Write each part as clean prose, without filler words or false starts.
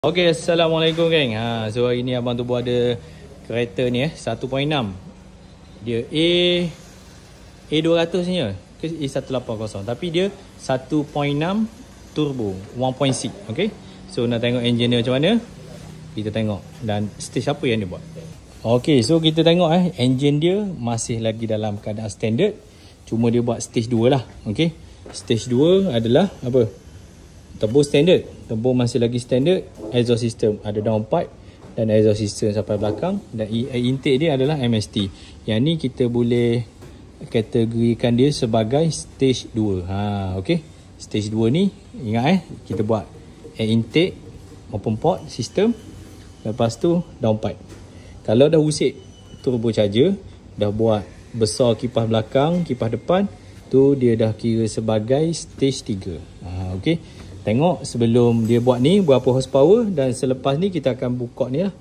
Okay, Assalamualaikum geng. So hari ni abang tu buat ada kereta ni 1.6. Dia A200 ni ke A180, tapi dia 1.6 turbo 1.6. Okay, so nak tengok engine dia macam mana, kita tengok. Dan stage apa yang dia buat. Okay, so kita tengok engine dia masih lagi dalam keadaan standard, cuma dia buat stage 2 lah. Okay, stage 2 adalah apa? Turbo standard. Turbo masih lagi standard. Exhaust system ada downpipe dan exhaust system sampai belakang. Dan intake dia adalah MST. Yang ni kita boleh kategorikan dia sebagai stage 2. Okay. Stage 2 ni ingat kita buat air intake, open port system. Lepas tu downpipe. Kalau dah usik turbo charger, dah buat besar kipas belakang, kipas depan, tu dia dah kira sebagai stage 3. Okay. Tengok sebelum dia buat ni berapa horsepower, dan selepas ni kita akan buka ni lah.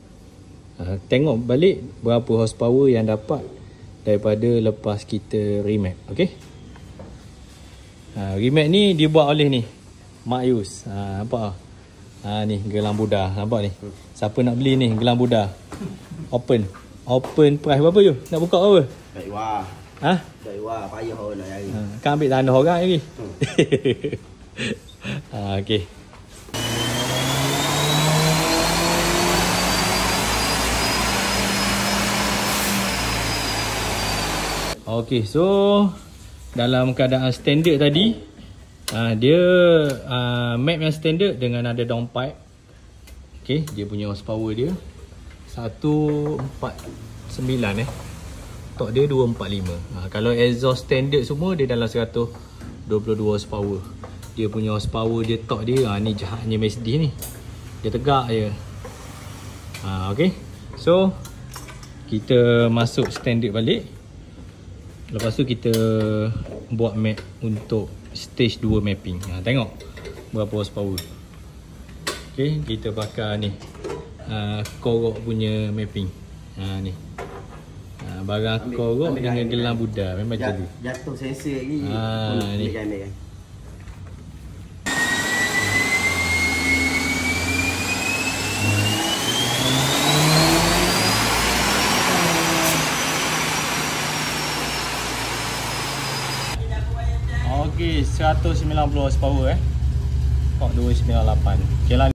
Tengok balik berapa horsepower yang dapat daripada lepas kita remap. Okay. Remap ni dia buat oleh ni Mak Yus. Nampak ni gelang Buddha. Nampak ni. Siapa nak beli ni gelang Buddha? Open price berapa you? Nak buka apa? Tak wah. Tak wah, payah orang nak cari. Kan ambil tanah orang lagi. Okay. Okay, so dalam keadaan standard tadi, dia map yang standard dengan ada downpipe. Okay, dia punya horsepower dia 149 Tok dia 245. Kalau exhaust standard semua dia dalam 122 horsepower. Dia punya horsepower dia tok dia ni jahatnya MSD ni. Dia tegak je. Okay. So kita masuk standard balik. Lepas tu kita buat map untuk stage 2 mapping. Tengok berapa horsepower. Okay, kita pakai ni Korok punya mapping. Ni barang Korok dengan gelang Buddha. Memang jadi jatuh sensor lagi. Ni okay, 190 horsepower Tok 298. Okay lah.